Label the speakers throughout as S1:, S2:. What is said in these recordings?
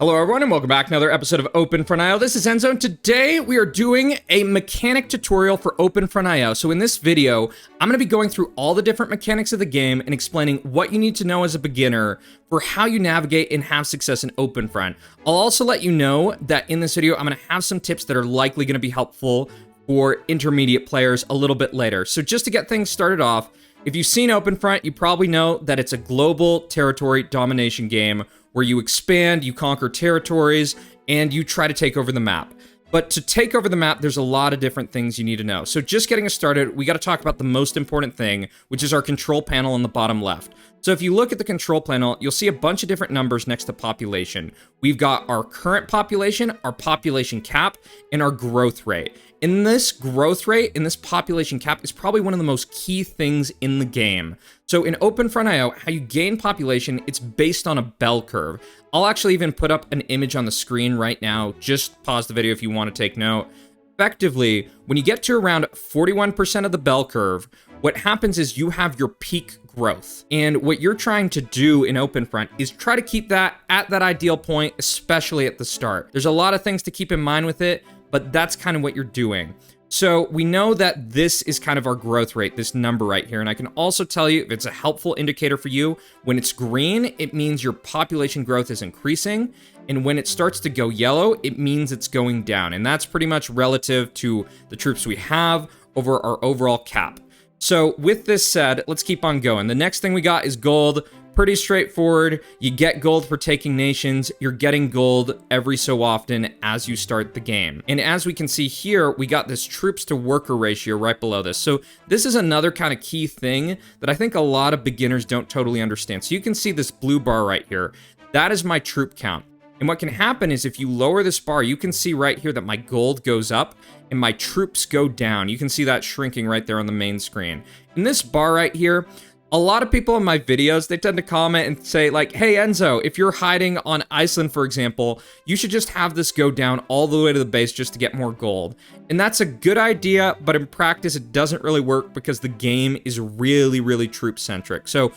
S1: Hello everyone and welcome back to another episode of OpenFrontIO. This is Enzo and today we are doing a mechanic tutorial for OpenFrontIO. So in this video, I'm going to be going through all the different mechanics of the game and explaining what you need to know as a beginner for how you navigate and have success in OpenFront. I'll also let you know that in this video, I'm going to have some tips that are likely going to be helpful for intermediate players a little bit later. So just to get things started off, if you've seen OpenFront, you probably know that it's a global territory domination game where you expand, you conquer territories, and you try to take over the map. But to take over the map, there's a lot of different things you need to know. So just getting us started, we got to talk about the most important thing, which is our control panel on the bottom left. So if you look at the control panel, you'll see a bunch of different numbers next to population. We've got our current population, our population cap, and our growth rate. In this growth rate, in this population cap, is probably one of the most key things in the game. So in OpenFrontIO, how you gain population, it's based on a bell curve. I'll actually even put up an image on the screen right now. Just pause the video if you want to take note. Effectively, when you get to around 41% of the bell curve, what happens is you have your peak growth. And what you're trying to do in OpenFront is try to keep that at that ideal point, especially at the start. There's a lot of things to keep in mind with it, but that's kind of what you're doing. So we know that this is kind of our growth rate, this number right here. And I can also tell you if it's a helpful indicator for you, when it's green, it means your population growth is increasing. And when it starts to go yellow, it means it's going down. And that's pretty much relative to the troops we have over our overall cap. So with this said, let's keep on going. The next thing we got is gold. Pretty straightforward. You get gold for taking nations. You're getting gold every so often as you start the game. And as we can see here, we got this troops to worker ratio right below this. So this is another kind of key thing that I think a lot of beginners don't totally understand. So you can see this blue bar right here. That is my troop count. And what can happen is if you lower this bar, you can see right here that my gold goes up and my troops go down. You can see that shrinking right there on the main screen. In this bar right here, a lot of people in my videos, they tend to comment and say like, hey Enzo, if you're hiding on Iceland, for example, you should just have this go down all the way to the base just to get more gold. And that's a good idea, but in practice, it doesn't really work because the game is really troop centric. So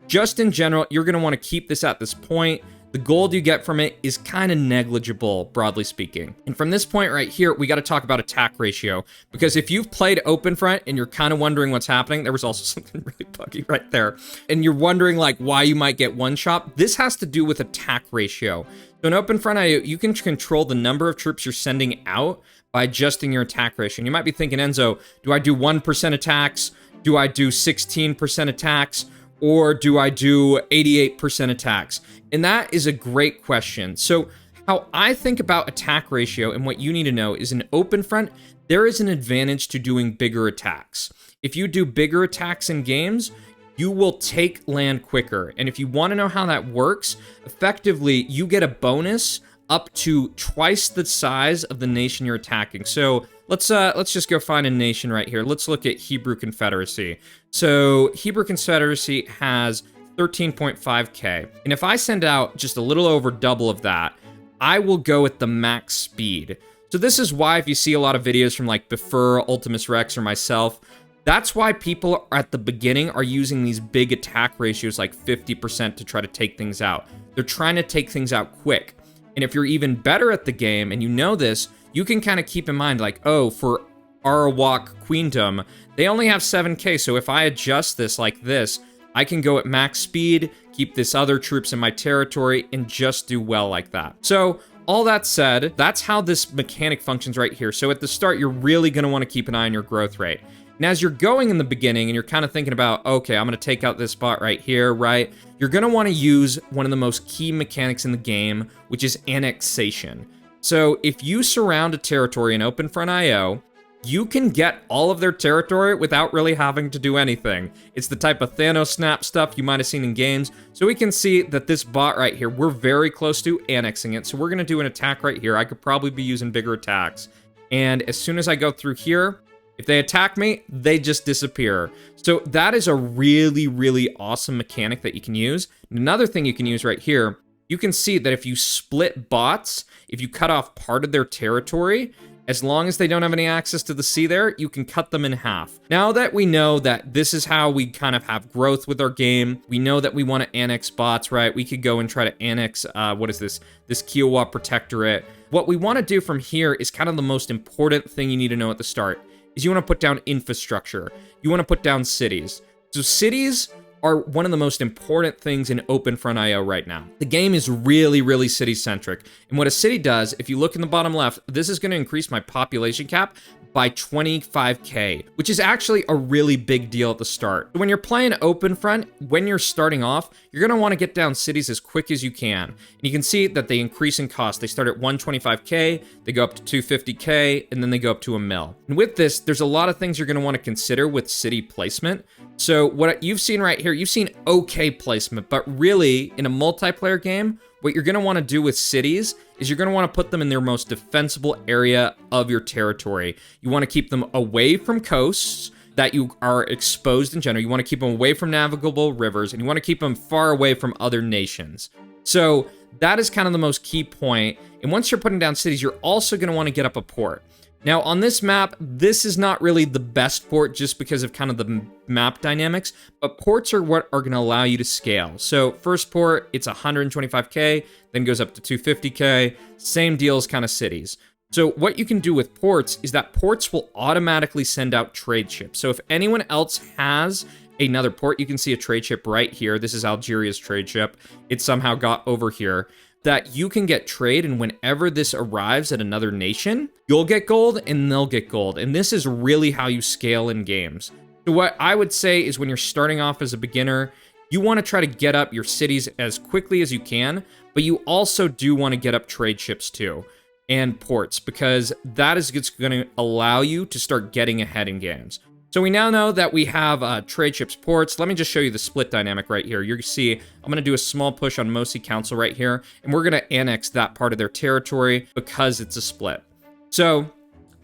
S1: just in general, you're gonna wanna keep this at this point. The gold you get from it is kind of negligible, broadly speaking. And from this point right here, we got to talk about attack ratio. Because if you've played OpenFront and you're kind of wondering what's happening, there was also something really buggy right there. And you're wondering like why you might get one shot. This has to do with attack ratio. So in OpenFront, you can control the number of troops you're sending out by adjusting your attack ratio. And you might be thinking, Enzo, do I do 1% attacks? Do I do 16% attacks? Or do I do 88% attacks? And that is a great question. So how I think about attack ratio and what you need to know is in OpenFront, there is an advantage to doing bigger attacks. If you do bigger attacks in games, you will take land quicker. And if you want to know how that works, effectively, you get a bonus up to twice the size of the nation you're attacking. So let's just go find a nation right here. Let's look at Hebrew Confederacy. So Hebrew Confederacy has 13.5K. And if I send out just a little over double of that, I will go at the max speed. So this is why if you see a lot of videos from like Befur, Ultimus Rex, or myself, that's why people at the beginning are using these big attack ratios like 50% to try to take things out. They're trying to take things out quick. And if you're even better at the game and you know this, you can kind of keep in mind like, oh, for Arawak Queendom, they only have 7K. So if I adjust this like this, I can go at max speed, keep this other troops in my territory, and just do well like that. So all that said, that's how this mechanic functions right here. So at the start, you're really going to want to keep an eye on your growth rate. And as you're going in the beginning and you're kind of thinking about, okay, I'm going to take out this spot right here, right? You're going to want to use one of the most key mechanics in the game, which is annexation. So if you surround a territory in OpenFrontIO, you can get all of their territory without really having to do anything. It's the type of Thanos snap stuff you might have seen in games. So we can see that this bot right here, we're very close to annexing it. So we're going to do an attack right here. I could probably be using bigger attacks. And as soon as I go through here, if they attack me, they just disappear. So that is a really awesome mechanic that you can use. Another thing you can use right here, you can see that if you split bots, if you cut off part of their territory, As long as they don't have any access to the sea there, you can cut them in half. Now that we know that this is how we kind of have growth with our game, we know that we want to annex bots, right? We could go and try to annex, what is this? This Kiowa Protectorate. What we want to do from here is kind of the most important thing you need to know at the start, is you want to put down infrastructure. You want to put down cities. So cities are one of the most important things in OpenFrontIO right now. The game is really, really city-centric. And what a city does, if you look in the bottom left, this is going to increase my population cap by 25k, which is actually a really big deal at the start. When you're playing OpenFront, when you're starting off, you're going to want to get down cities as quick as you can. And you can see that they increase in cost. They start at 125k, they go up to 250k, and then they go up to a mil. And with this, there's a lot of things you're going to want to consider with city placement. So what you've seen right here, you've seen okay placement, but really in a multiplayer game, what you're going to want to do with cities is you're going to want to put them in their most defensible area of your territory. You want to keep them away from coasts that you are exposed in general. You want to keep them away from navigable rivers, and you want to keep them far away from other nations. So that is kind of the most key point. And once you're putting down cities, you're also going to want to get up a port. Now, on this map, this is not really the best port just because of kind of the map dynamics, but ports are what are going to allow you to scale. So first port, it's 125k, then goes up to 250k, same deal as kind of cities. So what you can do with ports is that ports will automatically send out trade ships. So if anyone else has another port, you can see a trade ship right here. This is Algeria's trade ship. It somehow got over here. That you can get trade, and whenever this arrives at another nation, you'll get gold and they'll get gold. And this is really how you scale in games. So what I would say is when you're starting off as a beginner, you want to try to get up your cities as quickly as you can, but you also do want to get up trade ships too, and ports, because that is just going to allow you to start getting ahead in games. So we now know that we have trade ships, ports. Let me just show you the split dynamic right here. You can see I'm going to do a small push on Mosi Council right here, and we're going to annex that part of their territory because it's a split. So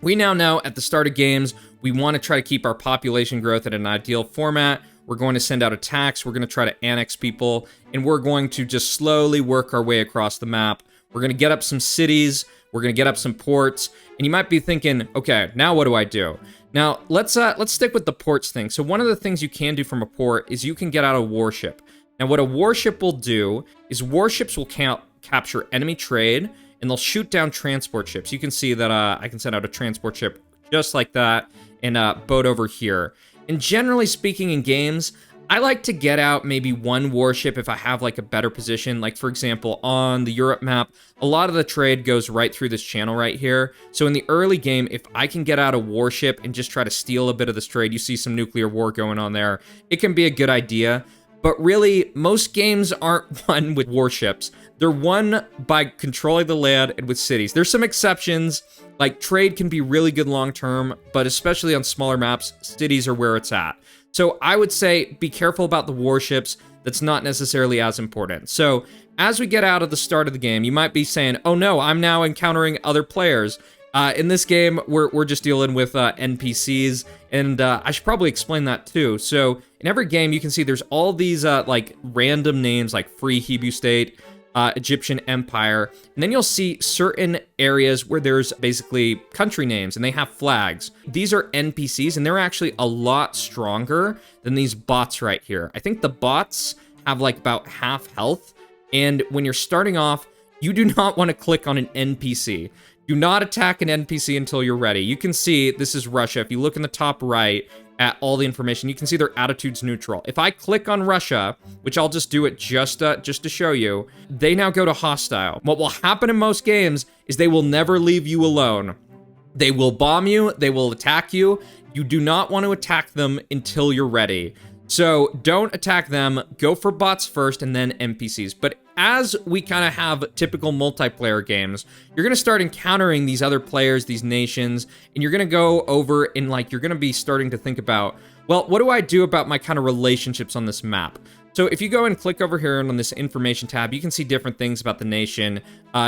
S1: we now know at the start of games, we want to try to keep our population growth at an ideal format. We're going to send out attacks. We're going to try to annex people, and we're going to just slowly work our way across the map. We're going to get up some cities. We're going to get up some ports, and you might be thinking, okay, now what do I do? Now, let's stick with the ports thing. So one of the things you can do from a port is you can get out a warship. Now, what a warship will do is warships will capture enemy trade, and they'll shoot down transport ships. You can see that I can send out a transport ship just like that and boat over here. And generally speaking in games, I like to get out maybe one warship if I have like a better position. Like for example, on the Europe map, a lot of the trade goes right through this channel right here. So in the early game, if I can get out a warship and just try to steal a bit of this trade, you see some nuclear war going on there, it can be a good idea. But really, most games aren't won with warships. They're won by controlling the land and with cities. There's some exceptions, like trade can be really good long-term, but especially on smaller maps, cities are where it's at. So I would say be careful about the warships. That's not necessarily as important. So as we get out of the start of the game, you might be saying, oh no, I'm now encountering other players. In this game, we're just dealing with NPCs, and I should probably explain that too. So in every game, you can see there's all these like random names like Free Hebrew State, Egyptian Empire, and then you'll see certain areas where there's basically country names and they have flags. These are NPCs, and they're actually a lot stronger than these bots right here. I think the bots have like about half health, and when you're starting off, you do not want to click on an NPC. Do not attack an NPC until you're ready. You can see this is Russia. If you look in the top right at all the information, you can see their attitude's neutral. If I click on Russia, which I'll just do it just to show you, they now go to hostile. What will happen in most games is they will never leave you alone. They will bomb you, they will attack you. You do not want to attack them until you're ready. So don't attack them, go for bots first and then NPCs. But as we kind of have typical multiplayer games, you're going to start encountering these other players, these nations, and you're going to go over and like, you're going to be starting to think about, well, what do I do about my kind of relationships on this map? So if you go and click over here and on this information tab, you can see different things about the nation.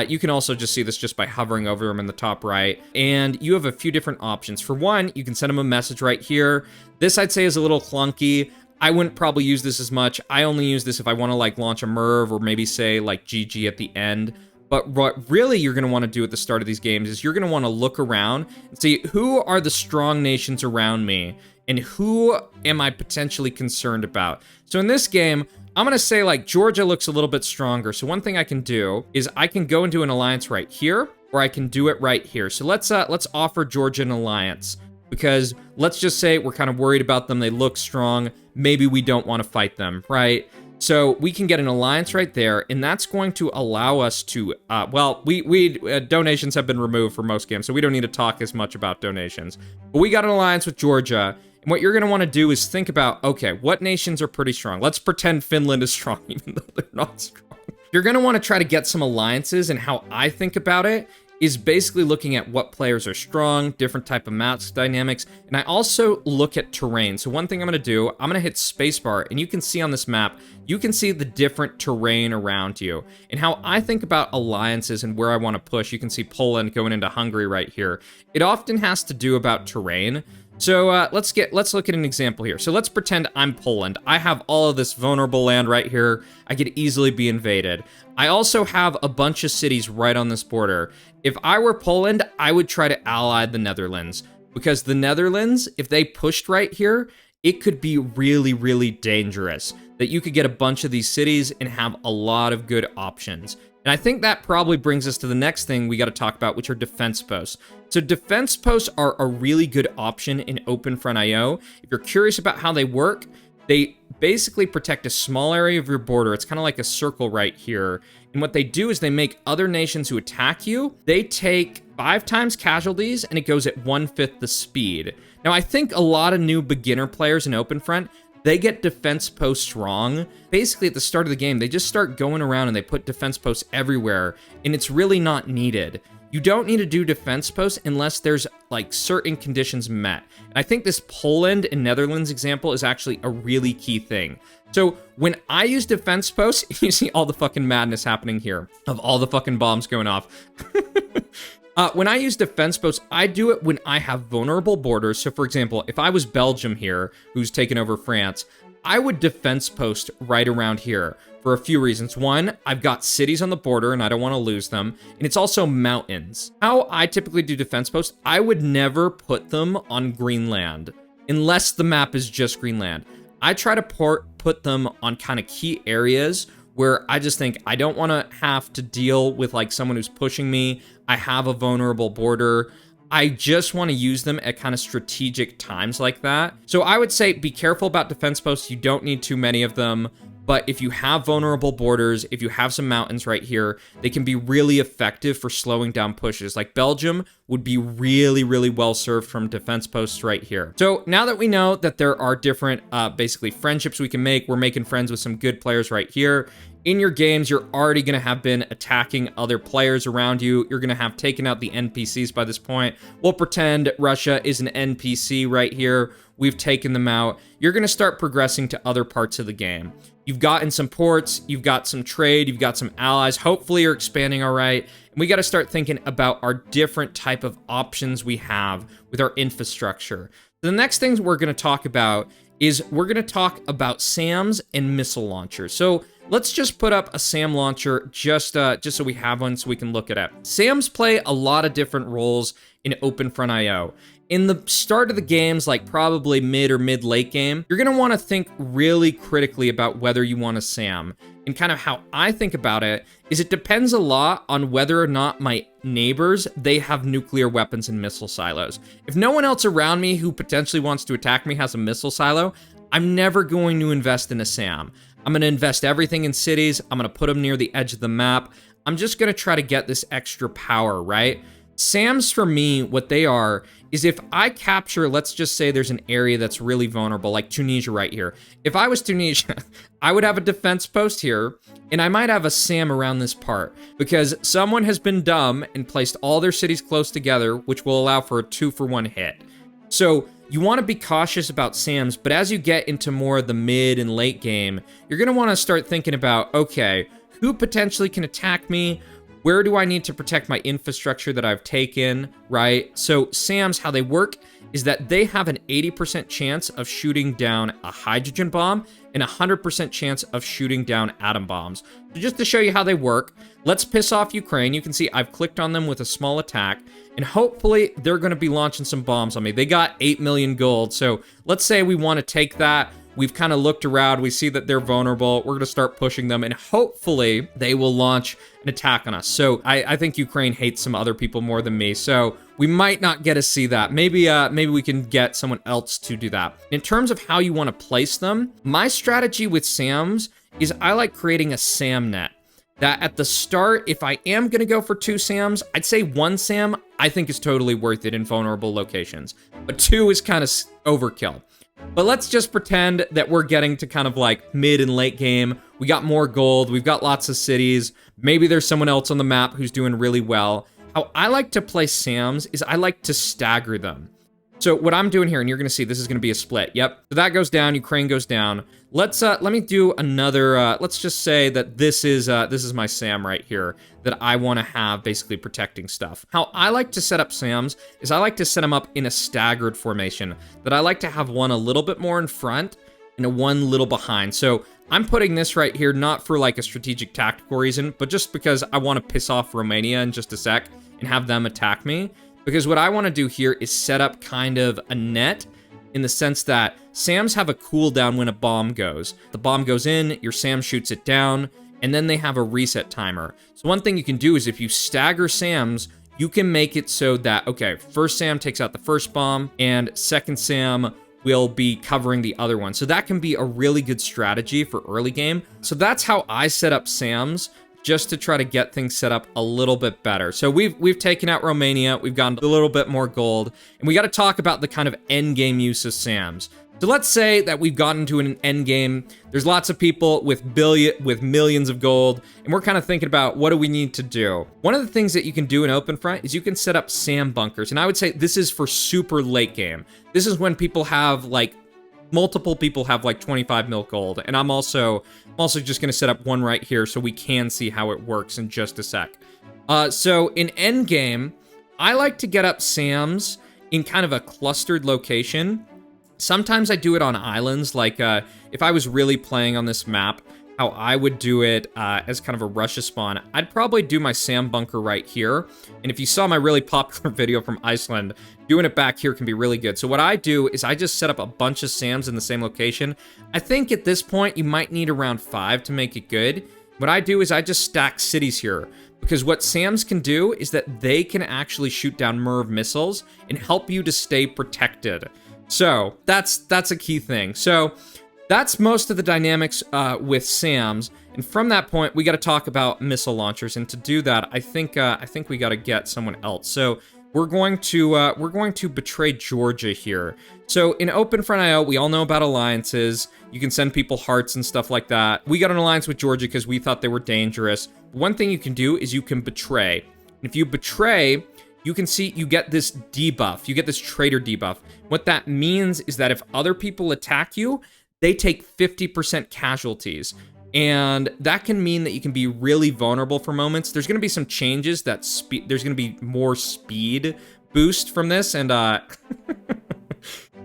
S1: You can also just see this just by hovering over them in the top right. And you have a few different options. For one, you can send them a message right here. This I'd say is a little clunky. I wouldn't probably use this as much. I only use this if I want to like launch a Merv or maybe say like GG at the end. But what really you're going to want to do at the start of these games is you're going to want to look around and see who are the strong nations around me and who am I potentially concerned about. So in this game, I'm going to say like Georgia looks a little bit stronger. So one thing I can do is I can go into an alliance right here, or I can do it right here. So let's offer Georgia an alliance, because let's just say we're kind of worried about them. They look strong. Maybe we don't want to fight them, right? So we can get an alliance right there, and that's going to allow us to, donations have been removed for most games, so we don't need to talk as much about donations. But we got an alliance with Georgia, and what you're going to want to do is think about, okay, what nations are pretty strong? Let's pretend Finland is strong, even though they're not strong. You're going to want to try to get some alliances, and how I think about it is basically looking at what players are strong, different type of match dynamics, and I also look at terrain. So one thing I'm going to do, I'm going to hit spacebar, and you can see on this map, you can see the different terrain around you. And how I think about alliances and where I want to push, you can see Poland going into Hungary right here. It often has to do about terrain. So let's look at an example here. So let's pretend I'm Poland. I have all of this vulnerable land right here. I could easily be invaded. I also have a bunch of cities right on this border. If I were Poland, I would try to ally the Netherlands, because the Netherlands, if they pushed right here, it could be really, really dangerous. That you could get a bunch of these cities and have a lot of good options. And I think that probably brings us to the next thing we got to talk about, which are defense posts. So defense posts are a really good option in OpenFrontIO. If you're curious about how they work, they basically protect a small area of your border. It's kind of like a circle right here. And what they do is they make other nations who attack you, they take 5 times casualties, and it goes at 1/5 the speed. Now, I think a lot of new beginner players in OpenFront, they get defense posts wrong. Basically, at the start of the game, they just start going around and they put defense posts everywhere, and it's really not needed. You don't need to do defense posts unless there's like certain conditions met. And I think this Poland and Netherlands example is actually a really key thing. So when I use defense posts, you see all the fucking madness happening here of all the fucking bombs going off. When I use defense posts, I do it when I have vulnerable borders. So for example, if I was Belgium here, who's taken over France, I would defense post right around here for a few reasons. One, I've got cities on the border and I don't want to lose them. And it's also mountains. How I typically do defense posts, I would never put them on Greenland unless the map is just Greenland. I try to put them on kind of key areas where I just think I don't want to have to deal with like someone who's pushing me. I have a vulnerable border. I just want to use them at kind of strategic times like that. So I would say be careful about defense posts. You don't need too many of them. But if you have vulnerable borders, if you have some mountains right here, they can be really effective for slowing down pushes. Like Belgium would be really, really well served from defense posts right here. So now that we know that there are different, basically friendships we can make, we're making friends with some good players right here. In your games, you're already going to have been attacking other players around you. You're going to have taken out the NPCs by this point. We'll pretend Russia is an NPC right here. We've taken them out. You're going to start progressing to other parts of the game. You've gotten some ports, you've got some trade, you've got some allies. Hopefully you're expanding all right. And we got to start thinking about our different type of options we have with our infrastructure. The next things we're going to talk about is we're going to talk about SAMs and missile launchers. So let's just put up a SAM launcher just so we have one so we can look at it. SAMs play a lot of different roles in OpenFrontIO. In the start of the games, like probably mid or mid-late game, you're going to want to think really critically about whether you want a SAM. And kind of how I think about it is it depends a lot on whether or not my neighbors, they have nuclear weapons and missile silos. If no one else around me who potentially wants to attack me has a missile silo, I'm never going to invest in a SAM. I'm going to invest everything in cities. I'm going to put them near the edge of the map. I'm just going to try to get this extra power, right? SAMs for me, what they are, is if I capture, let's just say there's an area that's really vulnerable, like Tunisia right here. If I was Tunisia, I would have a defense post here, and I might have a SAM around this part, because someone has been dumb and placed all their cities close together, which will allow for a 2-for-1 hit. So you want to be cautious about SAMs, but as you get into more of the mid and late game, you're going to want to start thinking about, okay, who potentially can attack me? Where do I need to protect my infrastructure that I've taken, right? So SAMs, how they work is that they have an 80% chance of shooting down a hydrogen bomb and a 100% chance of shooting down atom bombs. So just to show you how they work, let's piss off Ukraine. You can see I've clicked on them with a small attack, and hopefully they're going to be launching some bombs on me. They got 8 million gold, so let's say we want to take that. We've kind of looked around, we see that they're vulnerable, we're going to start pushing them, and hopefully they will launch an attack on us. So I think Ukraine hates some other people more than me, so we might not get to see that. Maybe we can get someone else to do that. In terms of how you want to place them, my strategy with SAMs is I like creating a SAM net. That at the start, if I am going to go for 2 SAMs, I'd say 1 SAM I think is totally worth it in vulnerable locations, but 2 is kind of overkill. But let's just pretend that we're getting to kind of like mid and late game. We got more gold, we've got lots of cities. Maybe there's someone else on the map who's doing really well. How I like to play SAMs is I like to stagger them. So what I'm doing here, and you're gonna see this is gonna be a split. Yep, so that goes down, Ukraine goes down. Let me do another, let's just say that this is my SAM right here that I wanna have basically protecting stuff. How I like to set up SAMs is I like to set them up in a staggered formation, that I like to have one a little bit more in front and a one little behind. So I'm putting this right here, not for like a strategic tactical reason, but just because I wanna piss off Romania in just a sec and have them attack me. Because what I want to do here is set up kind of a net in the sense that SAMs have a cooldown when a bomb goes. The bomb goes in, your SAM shoots it down, and then they have a reset timer. So one thing you can do is if you stagger SAMs, you can make it so that, okay, first SAM takes out the first bomb, and second SAM will be covering the other one. So that can be a really good strategy for early game. So that's how I set up SAMs, just to try to get things set up a little bit better. So we've taken out Romania, we've gotten a little bit more gold, and we got to talk about the kind of end game use of SAMs. So let's say that we've gotten to an end game. There's lots of people with millions of gold, and we're kind of thinking about what do we need to do. One of the things that you can do in OpenFront is you can set up SAM bunkers, and I would say this is for super late game. This is when people have like multiple people have like 25 mil gold, and I'm also just gonna set up one right here so we can see how it works in just a sec. So in endgame, I like to get up SAMs in kind of a clustered location. Sometimes I do it on islands, like if I was really playing on this map, how I would do it as kind of a Russia spawn, I'd probably do my SAM bunker right here. And if you saw my really popular video from Iceland, doing it back here can be really good. So what I do is I just set up a bunch of SAMs in the same location. I think at this point, you might need around 5 to make it good. What I do is I just stack cities here, because what SAMs can do is that they can actually shoot down Merv missiles and help you to stay protected. So that's a key thing. So that's most of the dynamics with SAMs, and from that point, we got to talk about missile launchers. And to do that, I think we got to get someone else. So we're going to betray Georgia here. So in OpenFront.io, we all know about alliances. You can send people hearts and stuff like that. We got an alliance with Georgia because we thought they were dangerous. One thing you can do is you can betray. And if you betray, you can see you get this debuff. You get this traitor debuff. What that means is that if other people attack you, they take 50% casualties. And that can mean that you can be really vulnerable for moments. There's going to be some changes that there's going to be more speed boost from this. And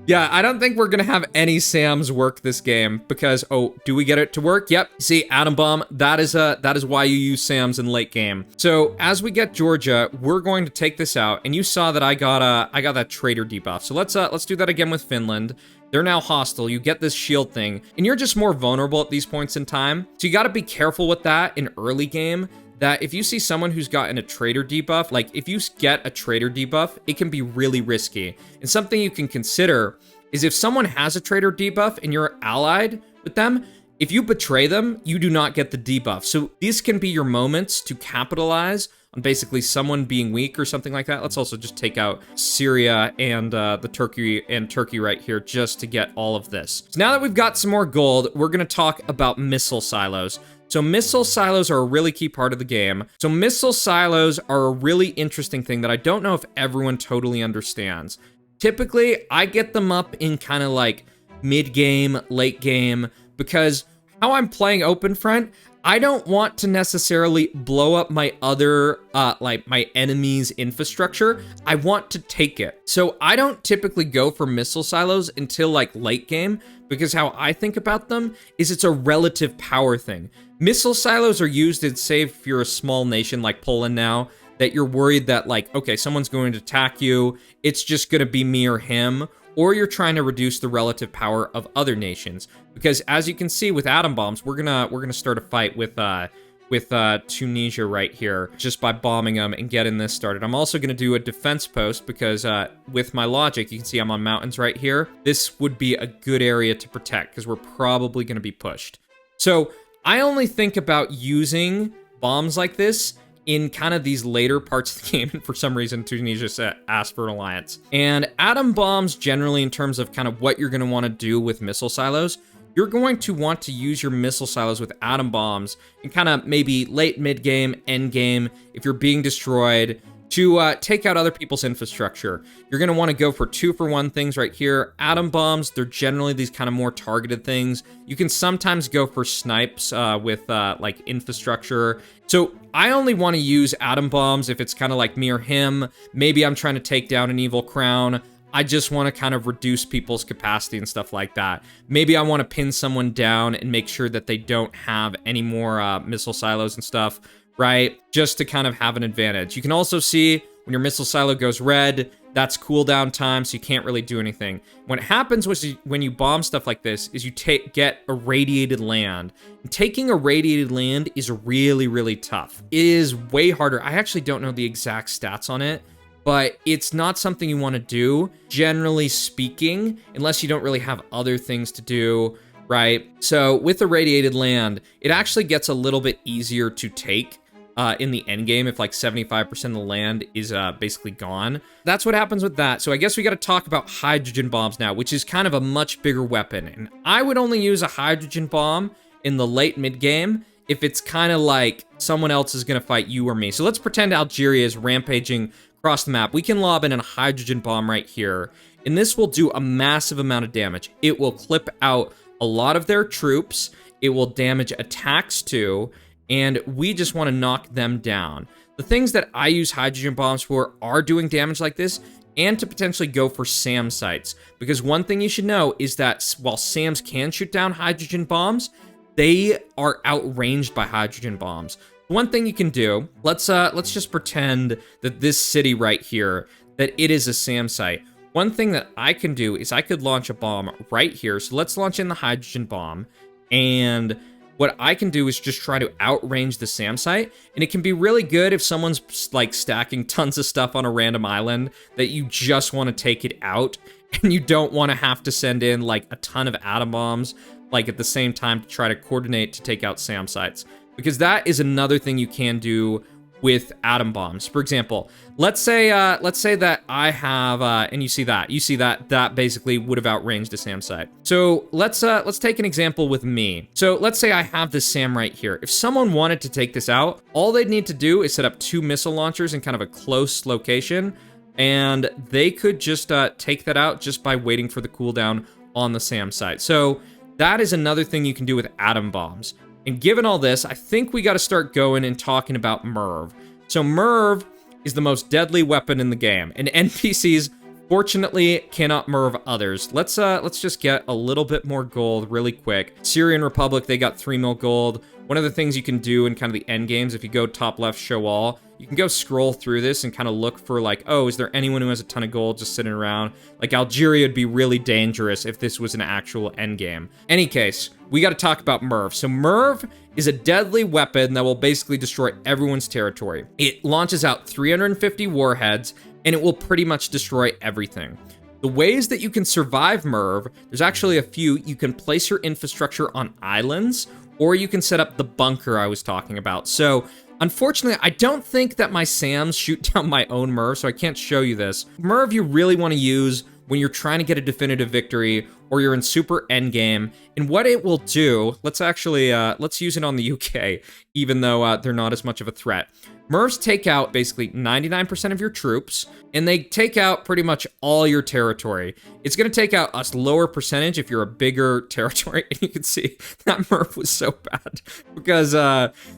S1: yeah, I don't think we're going to have any SAMs work this game because, oh, do we get it to work? Yep. See, atom bomb, that is why you use SAMs in late game. So as we get Georgia, we're going to take this out. And you saw that I got that traitor debuff. So let's do that again with Finland. They're now hostile. You get this shield thing, and you're just more vulnerable at these points in time. So you got to be careful with that in early game, that if you see someone who's gotten a traitor debuff, like if you get a traitor debuff, it can be really risky. And something you can consider is if someone has a traitor debuff and you're allied with them, if you betray them, you do not get the debuff. So these can be your moments to capitalize on basically someone being weak or something like that. Let's also just take out Syria and Turkey right here just to get all of this. So now that we've got some more gold, we're gonna talk about missile silos. So missile silos are a really key part of the game. So missile silos are a really interesting thing that I don't know if everyone totally understands. Typically, I get them up in kind of like mid-game, late game, because how I'm playing OpenFront, I don't want to necessarily blow up my other, like my enemy's infrastructure. I want to take it. So I don't typically go for missile silos until like late game, because how I think about them is it's a relative power thing. Missile silos are used to say if you're a small nation like Poland now, that you're worried that like, okay, someone's going to attack you, it's just gonna be me or him, or you're trying to reduce the relative power of other nations. Because as you can see with atom bombs, we're gonna start a fight with Tunisia right here, just by bombing them and getting this started. I'm also gonna do a defense post because with my logic, you can see I'm on mountains right here. This would be a good area to protect because we're probably gonna be pushed. So I only think about using bombs like this in kind of these later parts of the game, and for some reason, Tunisia asked for an alliance. And atom bombs, generally, in terms of kind of what you're going to want to do with missile silos, you're going to want to use your missile silos with atom bombs in kind of maybe late mid-game, end-game, if you're being destroyed, to take out other people's infrastructure. You're going to want to go for 2-for-1 things right here. Atom bombs, they're generally these kind of more targeted things. You can sometimes go for snipes with like infrastructure. So I only want to use atom bombs if it's kind of like me or him. Maybe I'm trying to take down an evil crown. I just want to kind of reduce people's capacity and stuff like that. Maybe I want to pin someone down and make sure that they don't have any more missile silos and stuff, right? Just to kind of have an advantage. You can also see when your missile silo goes red, that's cooldown time, so you can't really do anything. What happens when you bomb stuff like this is you get irradiated land. And taking irradiated land is really, really tough. It is way harder. I actually don't know the exact stats on it, but it's not something you want to do, generally speaking, unless you don't really have other things to do, right? So with irradiated land, it actually gets a little bit easier to take in the end game if like 75% of the land is basically gone. That's what happens with that. So I guess we got to talk about hydrogen bombs now, which is kind of a much bigger weapon. And I would only use a hydrogen bomb in the late mid game if it's kind of like someone else is going to fight you or me. So let's pretend Algeria is rampaging across the map. We can lob in a hydrogen bomb right here, and this will do a massive amount of damage. It will clip out a lot of their troops. It will damage attacks too, and we just want to knock them down. The things that I use hydrogen bombs for are doing damage like this, and to potentially go for SAM sites. Because one thing you should know is that while SAMs can shoot down hydrogen bombs, they are outranged by hydrogen bombs. One thing you can do, let's just pretend that this city right here, that it is a SAM site. One thing that I can do is I could launch a bomb right here. So let's launch in the hydrogen bomb, and what I can do is just try to outrange the SAM site, and it can be really good if someone's like stacking tons of stuff on a random island that you just want to take it out, and you don't want to have to send in like a ton of atom bombs like at the same time to try to coordinate to take out SAM sites. Because that is another thing you can do with atom bombs. For example, let's say that I have, and you see that basically would have outranged a SAM site. So let's take an example with me. So let's say I have this SAM right here. If someone wanted to take this out, all they'd need to do is set up 2 missile launchers in kind of a close location, and they could just take that out just by waiting for the cooldown on the SAM site. So that is another thing you can do with atom bombs. And given all this, I think we got to start going and talking about Merv. So Merv is the most deadly weapon in the game, and NPCs fortunately cannot Merv others. Let's just get a little bit more gold really quick. Syrian Republic, they got 3 mil gold. One of the things you can do in kind of the end games, if you go top left, show all, you can go scroll through this and kind of look for like, oh, is there anyone who has a ton of gold just sitting around? Like Algeria would be really dangerous if this was an actual end game. Any case, we got to talk about Merv. So Merv is a deadly weapon that will basically destroy everyone's territory. It launches out 350 warheads, and it will pretty much destroy everything. The ways that you can survive Merv, there's actually a few. You can place your infrastructure on islands, or you can set up the bunker I was talking about. So unfortunately, I don't think that my SAMs shoot down my own Merv, so I can't show you this. Merv you really want to use when you're trying to get a definitive victory, or you're in super endgame. And what it will do, let's use it on the UK, even though they're not as much of a threat. Merfs take out basically 99% of your troops, and they take out pretty much all your territory. It's going to take out a lower percentage if you're a bigger territory, and you can see that Merf was so bad, because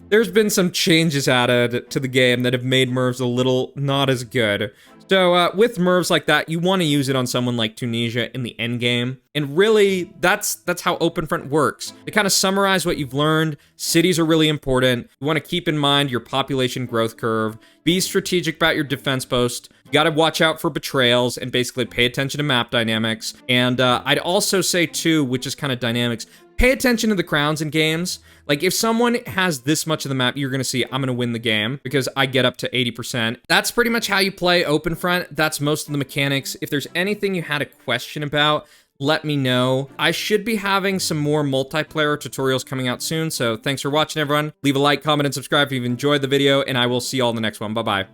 S1: there's been some changes added to the game that have made Merfs a little not as good. So with Merfs like that, you want to use it on someone like Tunisia in the end game. And really, that's how OpenFront works. To kind of summarize what you've learned, cities are really important. You want to keep in mind your population growth curve. Be strategic about your defense post. You got to watch out for betrayals and basically pay attention to map dynamics. And I'd also say too, which is kind of dynamics, pay attention to the crowns in games. Like, if someone has this much of the map, you're going to see, I'm going to win the game because I get up to 80%. That's pretty much how you play OpenFront. That's most of the mechanics. If there's anything you had a question about, let me know. I should be having some more multiplayer tutorials coming out soon, so thanks for watching, everyone. Leave a like, comment, and subscribe if you've enjoyed the video, and I will see you all in the next one. Bye-bye.